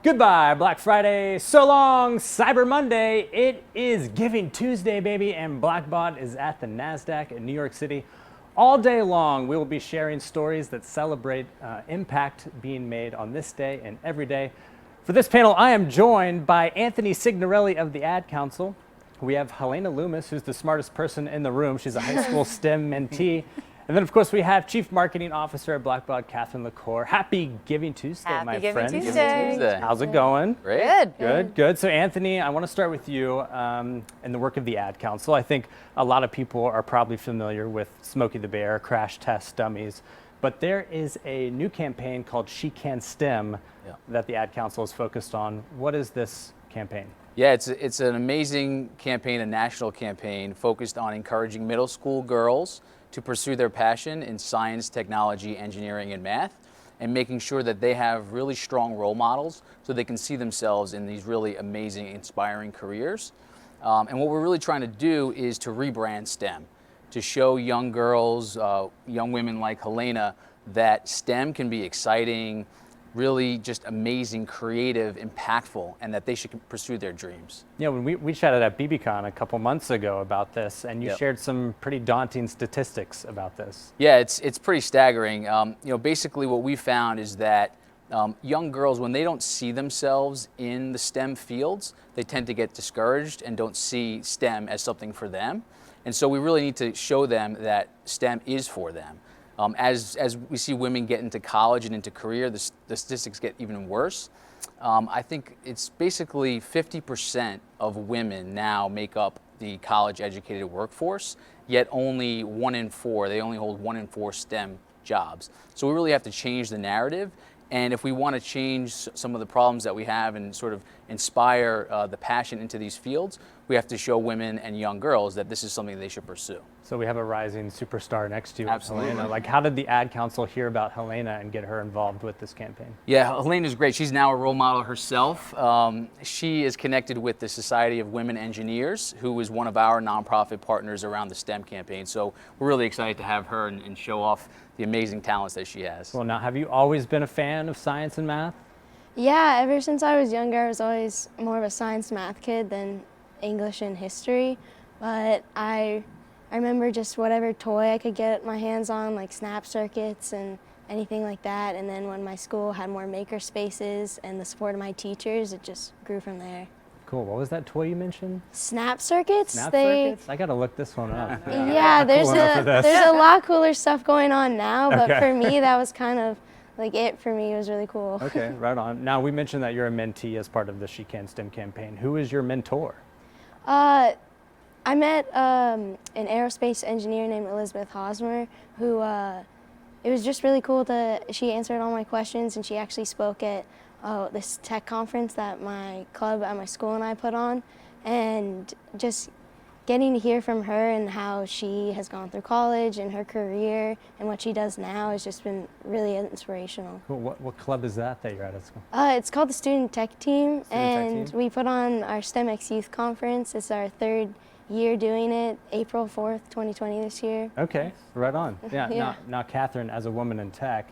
Goodbye, Black Friday. So long, Cyber Monday. It is Giving Tuesday, baby, and Blackbaud is at the NASDAQ in New York City. All day long, we will be sharing stories that celebrate impact being made on this day and every day. For this panel, I am joined by Anthony Signorelli of the Ad Council. We have Helena Loomis, who's the smartest person in the room. She's a high school STEM mentee. And then, of course, we have Chief Marketing Officer at Blackbaud, Catherine LaCour. Happy Giving Tuesday, my friend. Happy Giving Tuesday. How's it going? Great. Good. So, Anthony, I want to start with you in the work of the Ad Council. I think a lot of people are probably familiar with Smokey the Bear, crash test dummies. But there is a new campaign called SheCanSTEM that the Ad Council is focused on. What is this campaign? Yeah, it's an amazing campaign, a national campaign focused on encouraging middle school girls to pursue their passion in science, technology, engineering, and math, and making sure that they have really strong role models so they can see themselves in these really amazing, inspiring careers. And what we're really trying to do is to rebrand STEM, to show young girls, young women like Helena, that STEM can be exciting, really just amazing, creative, impactful, and that they should pursue their dreams. Yeah, when we chatted at BBCon a couple months ago about this, and you shared some pretty daunting statistics about this. Yeah, it's pretty staggering. Basically what we found is that young girls, when they don't see themselves in the STEM fields, they tend to get discouraged and don't see STEM as something for them. And so we really need to show them that STEM is for them. As we see women get into college and into career, the statistics get even worse. I think it's basically 50% of women now make up the college-educated workforce, yet only 1 in 4, they only hold 1 in 4 STEM jobs. So we really have to change the narrative. And if we want to change some of the problems that we have and sort of inspire the passion into these fields, we have to show women and young girls that this is something they should pursue. So we have a rising superstar next to you. Absolutely. Helena. Like, how did the Ad Council hear about Helena and get her involved with this campaign? Yeah, Helena's great. She's now a role model herself. She is connected with the Society of Women Engineers, who is one of our nonprofit partners around the STEM campaign. So we're really excited to have her and show off the amazing talents that she has. Well, now, have you always been a fan of science and math? Yeah, ever since I was younger, I was always more of a science math kid than English and history. But I remember just whatever toy I could get my hands on, like snap circuits and anything like that. And then when my school had more maker spaces and the support of my teachers, it just grew from there. Cool. What was that toy you mentioned? Snap circuits? Circuits? I gotta look this one up. Yeah, there's a lot cooler stuff going on now, but for me, that was kind of like it for me. It was really cool. Okay, right on. Now, we mentioned that you're a mentee as part of the SheCanSTEM campaign. Who is your mentor? I met an aerospace engineer named Elizabeth Hosmer, who it was just really cool that she answered all my questions, and she actually spoke at this tech conference that my club at my school and I put on, and just getting to hear from her and how she has gone through college and her career and what she does now has just been really inspirational. Cool. What club is that you're at school? It's called the Student Tech Team, we put on our STEMX Youth Conference. It's our 3rd year doing it, April 4th, 2020 this year. Okay, right on. Yeah. Now, Catherine, as a woman in tech,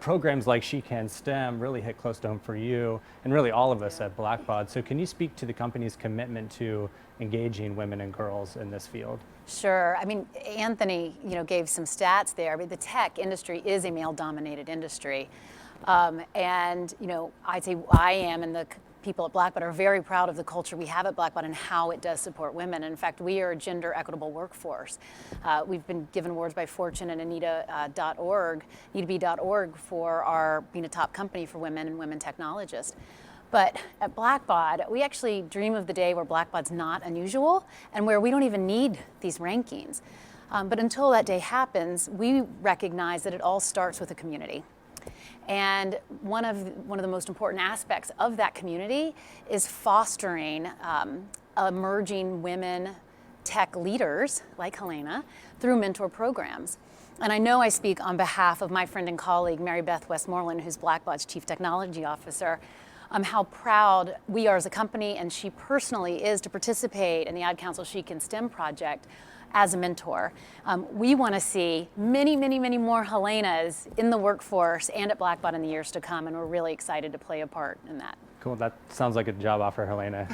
programs like SheCanSTEM really hit close to home for you and really all of us at Blackbaud. So can you speak to the company's commitment to engaging women and girls in this field? Sure. I mean, Anthony, gave some stats there. I mean, the tech industry is a male-dominated industry, and I'd say I am, and the people at Blackbaud are very proud of the culture we have at Blackbaud and how it does support women. And in fact, we are a gender equitable workforce. We've been given awards by Fortune and Anita.org, NeedToBe.org for our being a top company for women and women technologists. But at Blackbaud, we actually dream of the day where Blackbaud's not unusual and where we don't even need these rankings. But until that day happens, we recognize that it all starts with a community. And one of the most important aspects of that community is fostering emerging women tech leaders like Helena through mentor programs. And I know I speak on behalf of my friend and colleague, Mary Beth Westmoreland, who's Blackbaud's Chief Technology Officer, how proud we are as a company, and she personally is, to participate in the Ad Council SheCanSTEM project as a mentor. We want to see many, many, many more Helenas in the workforce and at Blackbaud in the years to come, and we're really excited to play a part in that. Cool. Cool. That sounds like a job offer, Helena.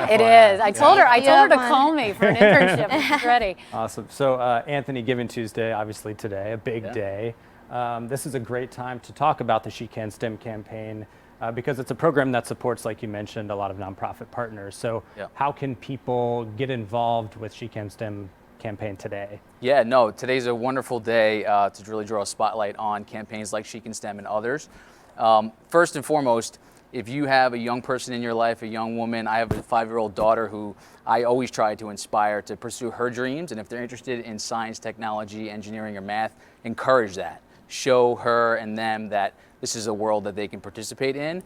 It is. I told her to Mine. call me for an internship. She's ready. Awesome. So Anthony, Giving Tuesday, obviously today, a big day. This is a great time to talk about the SheCanSTEM campaign because it's a program that supports, like you mentioned, a lot of nonprofit partners. So how can people get involved with SheCanSTEM campaign today? Yeah, no, today's a wonderful day to really draw a spotlight on campaigns like SheCanSTEM and others. First and foremost, if you have a young person in your life, a young woman, I have a 5-year-old daughter who I always try to inspire to pursue her dreams. And if they're interested in science, technology, engineering, or math, encourage that. Show her and them that this is a world that they can participate in.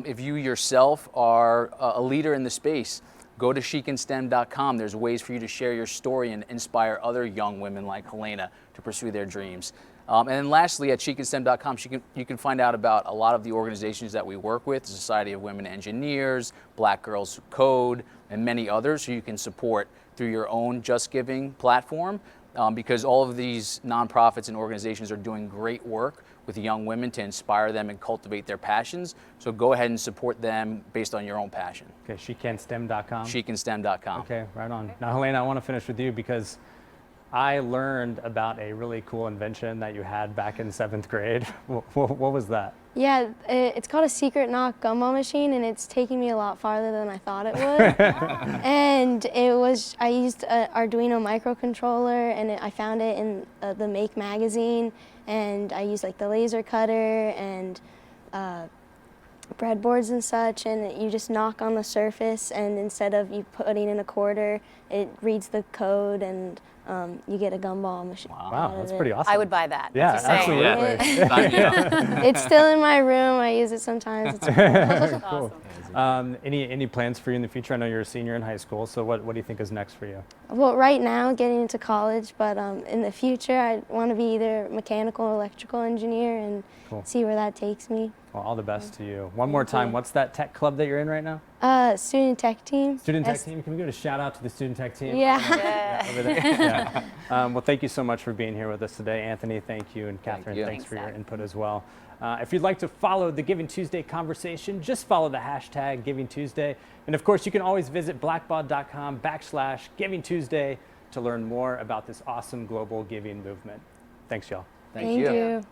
If you yourself are a leader in the space, go to SheCanSTEM.com. There's ways for you to share your story and inspire other young women like Helena to pursue their dreams. And then lastly, at SheCanSTEM.com, you can find out about a lot of the organizations that we work with, the Society of Women Engineers, Black Girls Who Code, and many others who you can support through your own Just Giving platform, because all of these nonprofits and organizations are doing great work with young women to inspire them and cultivate their passions. So go ahead and support them based on your own passion. Okay, SheCanSTEM.com. SheCanSTEM.com. Okay, right on. Now, Helena, I want to finish with you because I learned about a really cool invention that you had back in 7th grade. What was that? Yeah, it's called a secret knock gumball machine, and it's taking me a lot farther than I thought it would. And I used an Arduino microcontroller, and I found it in the Make magazine, and I used like the laser cutter and breadboards and such, and you just knock on the surface, and instead of you putting in a quarter, it reads the code, and you get a gumball machine. Wow, that's pretty awesome. I would buy that. Yeah, Just saying. absolutely. It's still in my room. I use it sometimes. It's cool. Awesome. Any plans for you in the future? I know you're a senior in high school, so what do you think is next for you? Well, right now, getting into college, but in the future, I want to be either mechanical or electrical engineer and see where that takes me. Well, all the best to you. One more time, what's that tech club that you're in right now? Student tech team. Student tech team. Can we give a shout out to the student tech team? Yeah. Over there. Yeah. Well, thank you so much for being here with us today. Anthony, thank you. And Catherine, you. thanks Thanks, for your Zach. input as well. If you'd like to follow the Giving Tuesday conversation, just follow the hashtag Giving Tuesday. And of course, you can always visit blackbaud.com/Giving Tuesday to learn more about this awesome global giving movement. Thanks, y'all. Thank you.